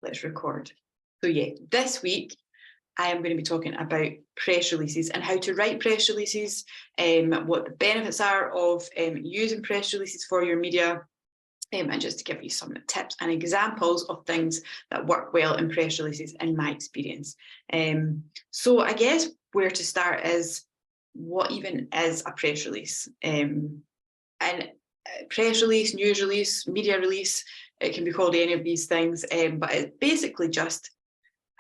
Let's record. So yeah, this week I am going to be talking about press releases and how to write press releases, what the benefits are of using press releases for your media, and just to give you some tips and examples of things that work well in press releases in my experience. So I guess where to start is, what even is a press release? And press release, news release, media release, it can be called any of these things, but it's basically just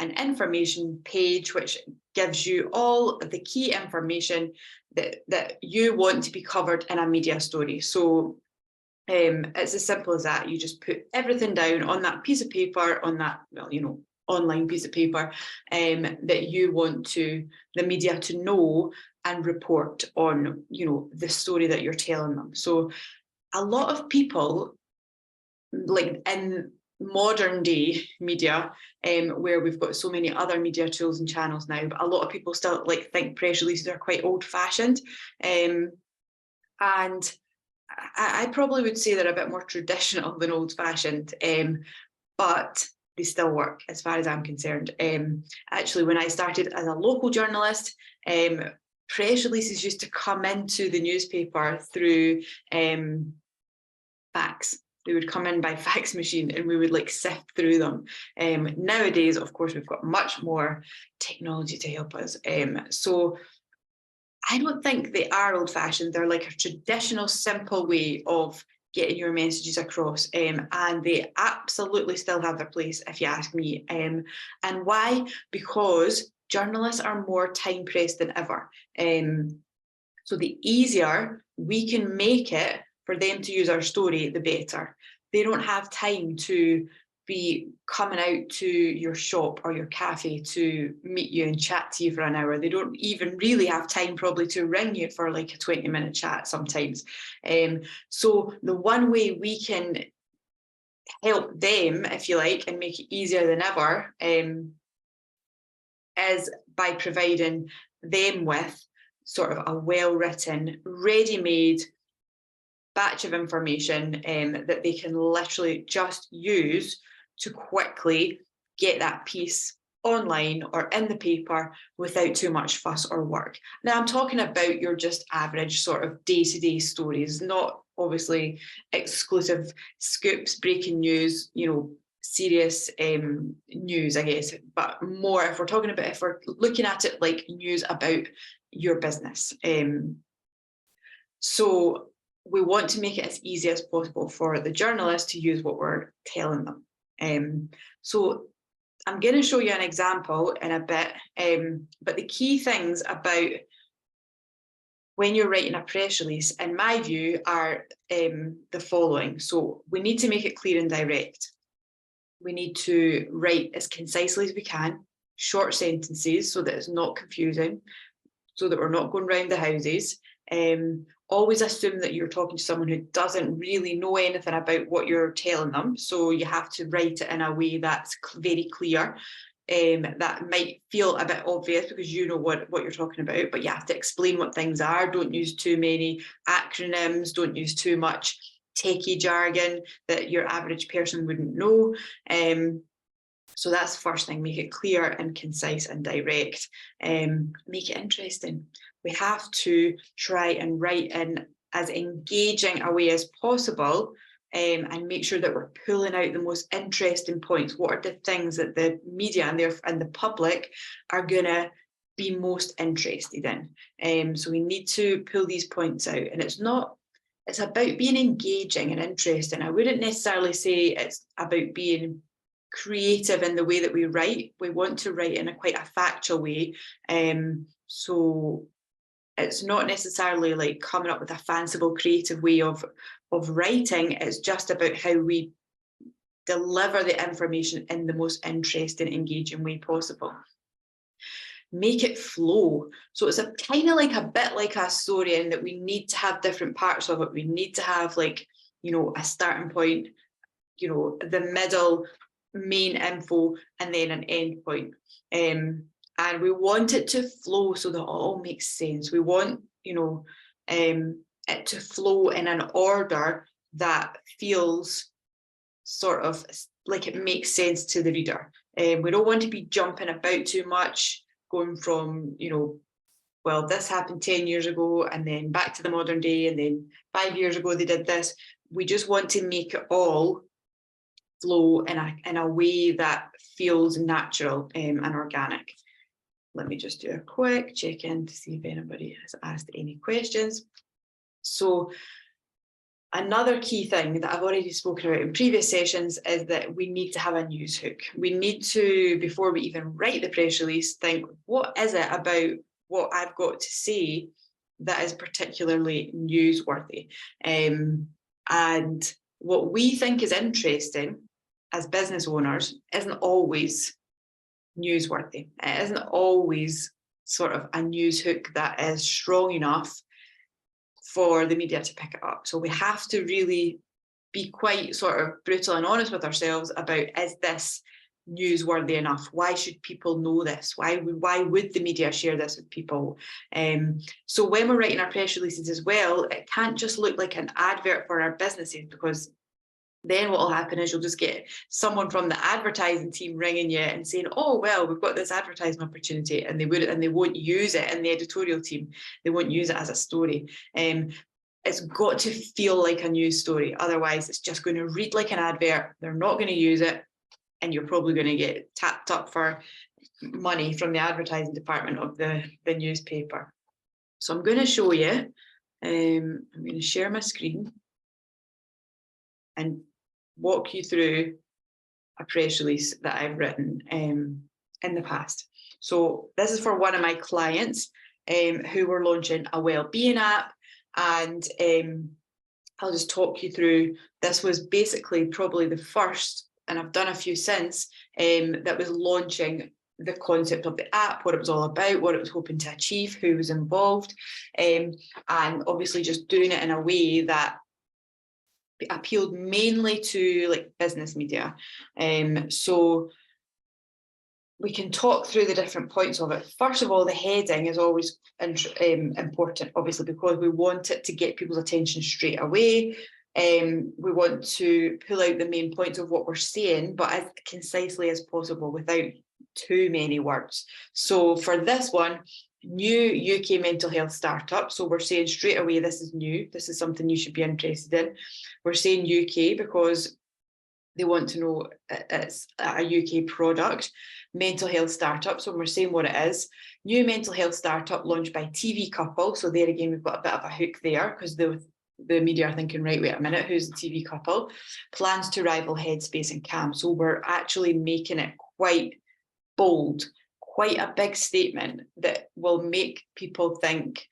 an information page which gives you all of the key information that you want to be covered in a media story. So it's as simple as that. You just put everything down on that piece of paper, on that, online piece of paper, that you want the media to know and report on, the story that you're telling them. So a lot of people, like in modern day media, where we've got so many other media tools and channels now, but a lot of people still think press releases are quite old-fashioned, and I probably would say they're a bit more traditional than old-fashioned, but they still work as far as I'm concerned. Actually, when I started as a local journalist, press releases used to come into the newspaper through fax. They would come in by fax machine and we would sift through them. Nowadays, of course, we've got much more technology to help us. So I don't think they are old-fashioned. They're like a traditional, simple way of getting your messages across, and they absolutely still have their place, if you ask me. And why? Because journalists are more time-pressed than ever. So the easier we can make it for them to use our story, the better. They don't have time to be coming out to your shop or your cafe to meet you and chat to you for an hour. They don't even really have time probably to ring you for like a 20-minute chat sometimes. So the one way we can help them, if you like, and make it easier than ever, is by providing them with sort of a well-written, ready-made batch of information that they can literally just use to quickly get that piece online or in the paper without too much fuss or work. Now, I'm talking about your just average sort of day-to-day stories, not obviously exclusive scoops, breaking news, serious news, I guess, but more if we're looking at it like news about your business. So we want to make it as easy as possible for the journalist to use what we're telling them. So I'm going to show you an example in a bit, but the key things about when you're writing a press release, in my view, are the following. So we need to make it clear and direct. We need to write as concisely as we can, short sentences so that it's not confusing, so that we're not going round the houses. Always assume that you're talking to someone who doesn't really know anything about what you're telling them. So you have to write it in a way that's very clear. That might feel a bit obvious because you know what you're talking about, but you have to explain what things are. Don't use too many acronyms. Don't use too much techie jargon that your average person wouldn't know. So that's the first thing, make it clear and concise and direct. Make it interesting. We have to try and write in as engaging a way as possible, and make sure that we're pulling out the most interesting points. What are the things that the media and the public are going to be most interested in? So we need to pull these points out, and it's about being engaging and interesting. I wouldn't necessarily say it's about being creative in the way that we write. We want to write in quite a factual way. So it's not necessarily like coming up with a fanciful, creative way of writing. It's just about how we deliver the information in the most interesting, engaging way possible. Make it flow. So it's a kind of like a bit like a story in that we need to have different parts of it. We need to have a starting point, the middle, main info, and then an end point. And we want it to flow so that it all makes sense. We want, it to flow in an order that feels sort of like it makes sense to the reader. We don't want to be jumping about too much, going from, you know, well, this happened 10 years ago and then back to the modern day, and then 5 years ago they did this. We just want to make it all flow in a way that feels natural and organic. Let me just do a quick check in to see if anybody has asked any questions. So another key thing that I've already spoken about in previous sessions is that we need to have a news hook. We need to, before we even write the press release, think, what is it about what I've got to say that is particularly newsworthy? And what we think is interesting as business owners isn't always newsworthy. It isn't always sort of a news hook that is strong enough for the media to pick it up. So we have to really be quite sort of brutal and honest with ourselves about, is this newsworthy enough? Why should people know this? Why would the media share this with people? So when we're writing our press releases as well, it can't just look like an advert for our businesses, because then what will happen is you'll just get someone from the advertising team ringing you and saying, oh, well, we've got this advertising opportunity, and they won't use it in the editorial team. They won't use it as a story. It's got to feel like a news story. Otherwise, it's just going to read like an advert. They're not going to use it, and you're probably going to get tapped up for money from the advertising department of the newspaper. So I'm going to show you. I'm going to share my screen and walk you through a press release that I've written in the past. So this is for one of my clients who were launching a wellbeing app, and I'll just talk you through. This was basically probably the first, and I've done a few since, that was launching the concept of the app, what it was all about, what it was hoping to achieve, who was involved, and obviously just doing it in a way that appealed mainly to like business media. So we can talk through the different points of it. First of all, the heading is always important, obviously, because we want it to get people's attention straight away. We want to pull out the main points of what we're saying, but as concisely as possible without too many words. So for this one, new UK mental health startup. So we're saying straight away, this is new. This is something you should be interested in. We're saying UK because they want to know it's a UK product. Mental health startup. So we're saying what it is. New mental health startup launched by TV couple. So there again, we've got a bit of a hook there, because the media are thinking, right, wait a minute, who's the TV couple? Plans to rival Headspace and Calm. So we're actually making it quite bold, quite a big statement that will make people think,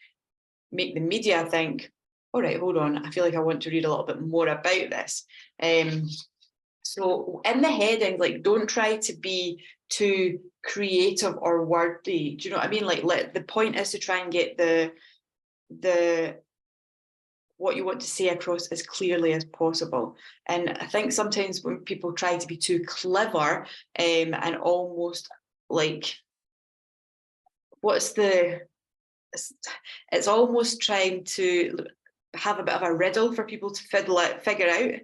make the media think, all right, hold on, I feel like I want to read a little bit more about this. So in the heading, like, don't try to be too creative or wordy. Do you know what I mean? Like, the point is to try and get the what you want to say across as clearly as possible. And I think sometimes when people try to be too clever and almost like, it's almost trying to have a bit of a riddle for people to figure out.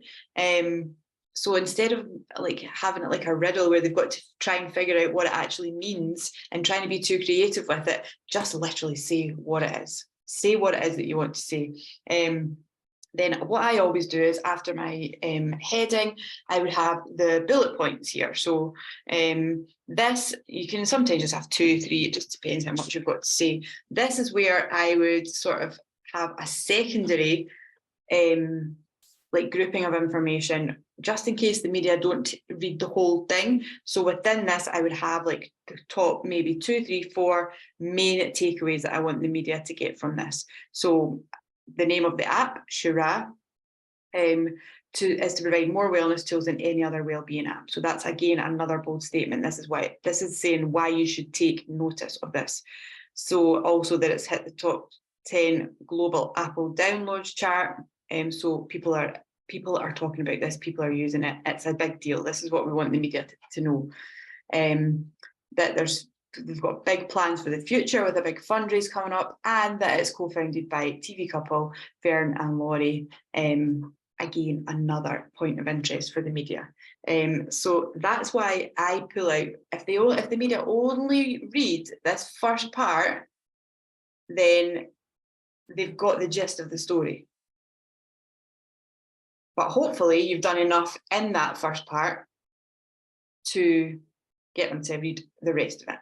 So instead of like having it like a riddle where they've got to try and figure out what it actually means and trying to be too creative with it, just literally say what it is. Say what it is that you want to say. Then what I always do is, after my heading, I would have the bullet points here. So this, you can sometimes just have 2, 3, it just depends how much you've got to say. This is where I would sort of have a secondary like grouping of information, just in case the media don't read the whole thing. So within this, I would have like the top maybe 2, 3, 4 main takeaways that I want the media to get from this. So the name of the app, Shura, is to provide more wellness tools than any other wellbeing app. So that's again another bold statement. This is saying why you should take notice of this. So also that it's hit the top 10 global Apple downloads chart. So people are talking about this, people are using it. It's a big deal. This is what we want the media to know. That they've got big plans for the future with a big fundraise coming up, and that it's co-founded by TV couple Fern and Laurie. Again, another point of interest for the media. So that's why I pull out, if the media only read this first part, then they've got the gist of the story. But hopefully you've done enough in that first part to get them to read the rest of it.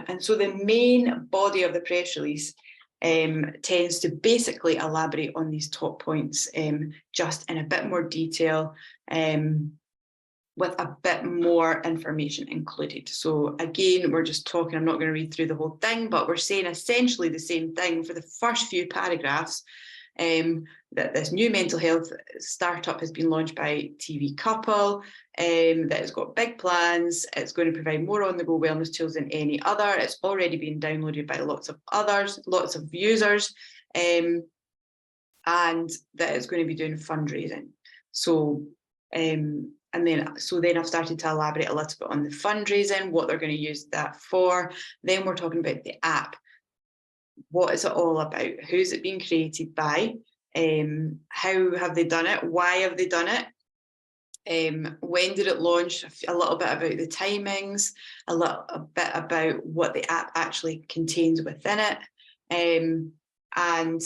And so the main body of the press release tends to basically elaborate on these top points, just in a bit more detail, with a bit more information included. So again, we're just talking, I'm not going to read through the whole thing, but we're saying essentially the same thing for the first few paragraphs. That this new mental health startup has been launched by TV Couple, that it's got big plans, it's going to provide more on-the-go wellness tools than any other, it's already been downloaded by lots of users, and that it's going to be doing fundraising. So then I've started to elaborate a little bit on the fundraising, what they're going to use that for. Then we're talking about the app. What is it all about? Who's it being created by? How have they done it? Why have they done it? When did it launch? A little bit about the timings, a bit about what the app actually contains within it. And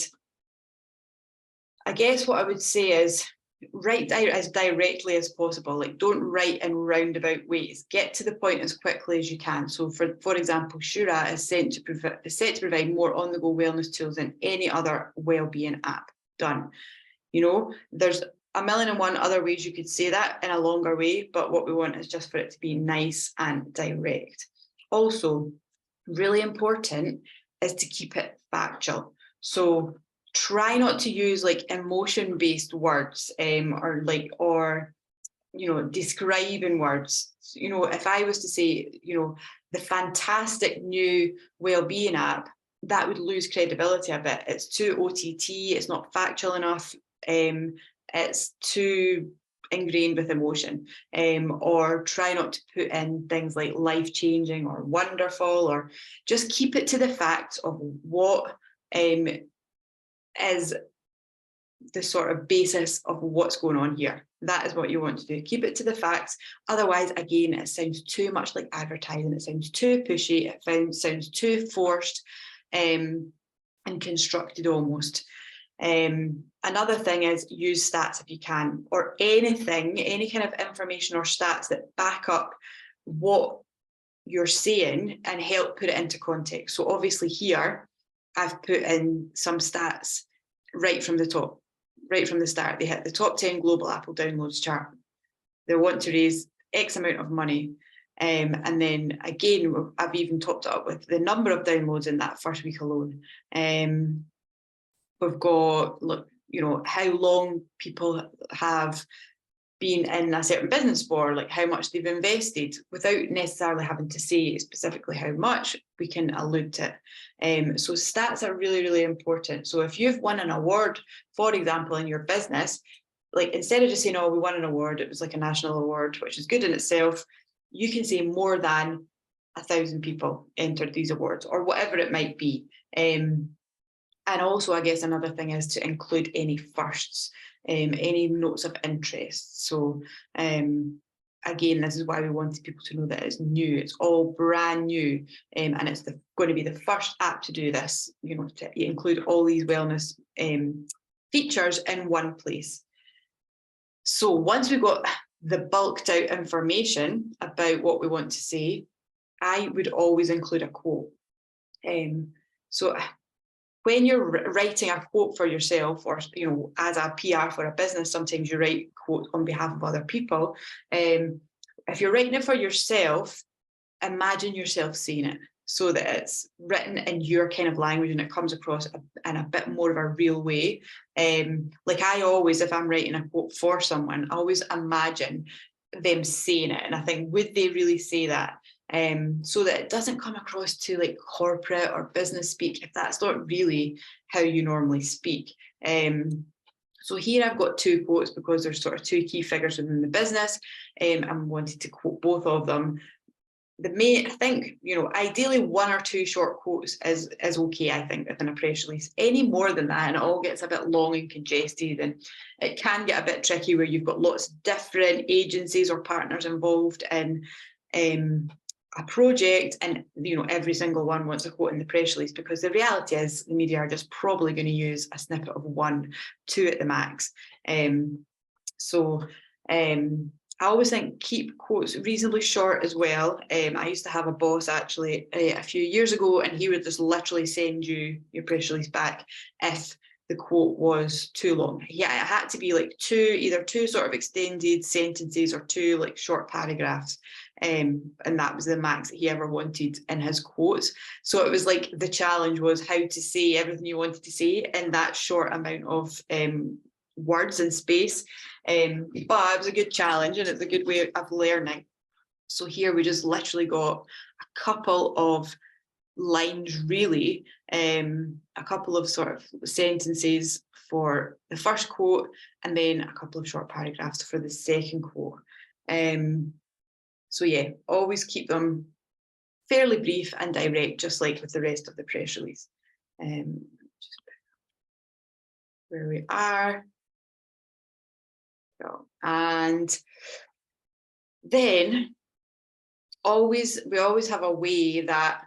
I guess what I would say is, write as directly as possible. Like, don't write in roundabout ways. Get to the point as quickly as you can. So for example, Shura is set to provide more on-the-go wellness tools than any other wellbeing app. Done. You know, there's a million and one other ways you could say that in a longer way, but what we want is just for it to be nice and direct. Also, really important is to keep it factual. So try not to use like emotion-based words, or describing words. You know, if I was to say, the fantastic new wellbeing app, that would lose credibility a bit. It's too OTT, it's not factual enough, it's too ingrained with emotion. Or try not to put in things like life-changing or wonderful, or just keep it to the facts of what is the sort of basis of what's going on here. That is what you want to do. Keep it to the facts. Otherwise, again, it sounds too much like advertising. It sounds too pushy. It sounds too forced and constructed almost. Another thing is, use stats if you can, or anything, any kind of information or stats that back up what you're saying and help put it into context. So obviously here, I've put in some stats right from the top, right from the start. They hit the top 10 global Apple downloads chart. They want to raise X amount of money. And then again, I've even topped it up with the number of downloads in that first week alone. We've got, look, how long people have been in a certain business for, like how much they've invested, without necessarily having to say specifically how much. We can allude to it. So stats are really, really important. So if you've won an award, for example, in your business, like instead of just saying, oh, we won an award, it was like a national award, which is good in itself, you can say more than 1,000 people entered these awards, or whatever it might be. And also, I guess another thing is to include any firsts, any notes of interest. So again, this is why we wanted people to know that it's new, it's all brand new, and it's going to be the first app to do this, to include all these wellness features in one place. So once we've got the bulked out information about what we want to say, I would always include a quote. So when you're writing a quote for yourself, or as a PR for a business, sometimes you write quotes on behalf of other people. If you're writing it for yourself, imagine yourself saying it, so that it's written in your kind of language and it comes across in a bit more of a real way. Like I always, if I'm writing a quote for someone, I always imagine them saying it, and I think, would they really say that? So that it doesn't come across to like corporate or business speak, if that's not really how you normally speak. So here I've got two quotes because there's sort of two key figures within the business, and wanted to quote both of them. I think, ideally 1 or 2 short quotes is okay, I think, within a press release. Any more than that, and it all gets a bit long and congested, and it can get a bit tricky where you've got lots of different agencies or partners involved in a project, and every single one wants a quote in the press release, because the reality is the media are just probably going to use a snippet of 1, 2 at the max. I always think keep quotes reasonably short as well. I used to have a boss actually a few years ago, and he would just literally send you your press release back if the quote was too long. Yeah, it had to be like either 2 sort of extended sentences or 2 like short paragraphs. And that was the max that he ever wanted in his quotes. So it was like the challenge was how to say everything you wanted to say in that short amount of words and space. But it was a good challenge, and it's a good way of learning. So here we just literally got a couple of lines, really, a couple of sort of sentences for the first quote, and then a couple of short paragraphs for the second quote. So yeah, always keep them fairly brief and direct, just like with the rest of the press release. Just where we are. And then we always have a way that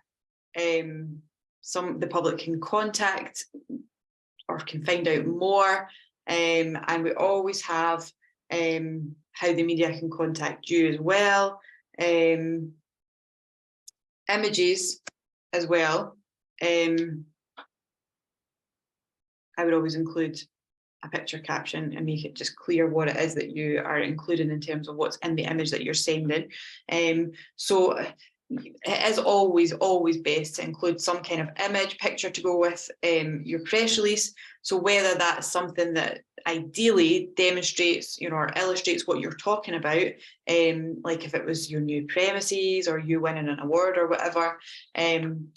the public can contact or can find out more, and we always have how the media can contact you as well. Images as well. I would always include a picture caption and make it just clear what it is that you are including in terms of what's in the image that you're sending. So it is always best to include some kind of image, picture to go with your press release. So whether that's something that ideally demonstrates, or illustrates what you're talking about, like if it was your new premises or you winning an award or whatever,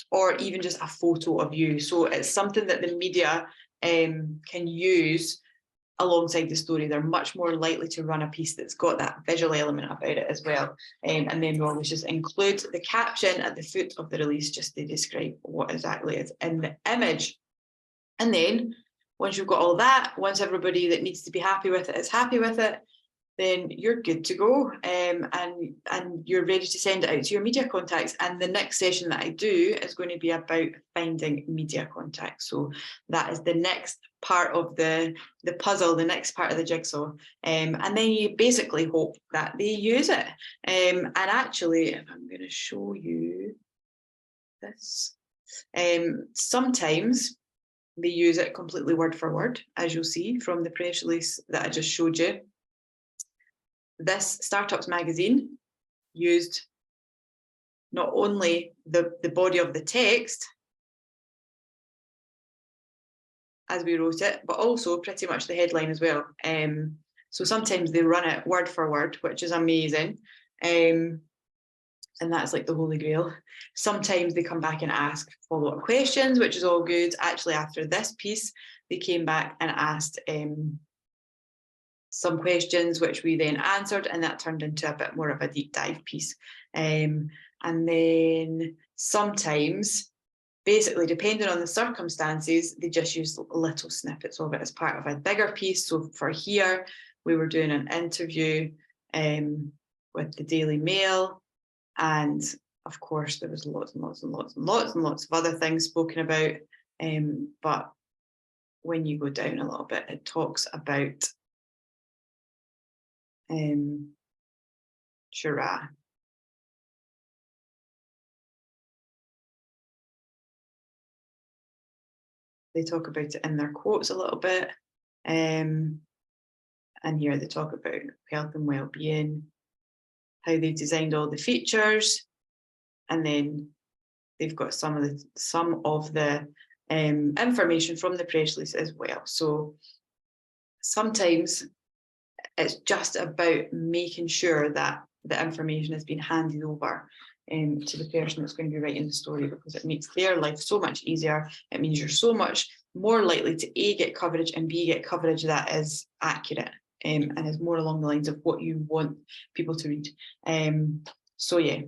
or even just a photo of you. So it's something that the media can use alongside the story. They're much more likely to run a piece that's got that visual element about it as well. And then we always just include the caption at the foot of the release just to describe what exactly is in the image. And then once you've got all that, once everybody that needs to be happy with it is happy with it, then you're good to go, and you're ready to send it out to your media contacts. And the next session that I do is going to be about finding media contacts. So that is the next part of the puzzle, the next part of the jigsaw. And then you basically hope that they use it. And actually, if I'm going to show you this, sometimes they use it completely word for word, as you'll see from the press release that I just showed you. This Startups magazine used not only the body of the text as we wrote it, but also pretty much the headline as well. So sometimes they run it word for word, which is amazing. And that's like the holy grail. Sometimes they come back and ask follow-up questions, which is all good. Actually, after this piece, they came back and asked some questions, which we then answered, and that turned into a bit more of a deep dive piece. And then sometimes, basically, depending on the circumstances, they just use little snippets of it as part of a bigger piece. So for here, we were doing an interview with the Daily Mail, and of course, there was lots of other things spoken about. But when you go down a little bit, it talks about Shura. They talk about it in their quotes a little bit. And here they talk about health and well-being, how they designed all the features, and then they've got some of the information from the press release as well. So sometimes it's just about making sure that the information has been handed over to the person that's going to be writing the story, because it makes their life so much easier. It means you're so much more likely to A, get coverage, and B, get coverage that is accurate and is more along the lines of what you want people to read. So yeah,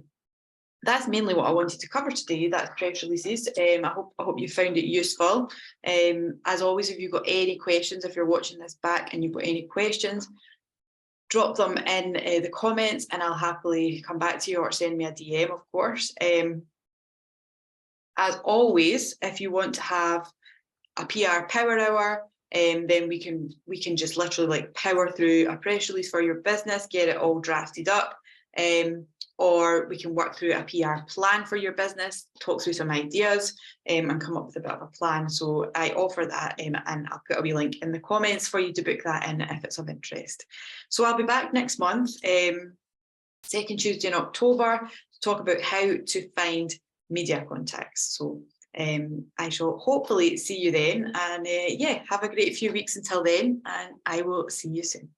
that's mainly what I wanted to cover today. That's press releases. I hope you found it useful. As always, if you've got any questions, if you're watching this back and you've got any questions, drop them in the comments and I'll happily come back to you, or send me a DM, of course. As always, if you want to have a PR power hour, then we can just literally like power through a press release for your business, get it all drafted up, or we can work through a PR plan for your business, talk through some ideas, and come up with a bit of a plan. So I offer that, and I'll put a wee link in the comments for you to book that in if it's of interest. So I'll be back next month, second Tuesday in October, to talk about how to find media contacts. So I shall hopefully see you then, and yeah, have a great few weeks until then, and I will see you soon.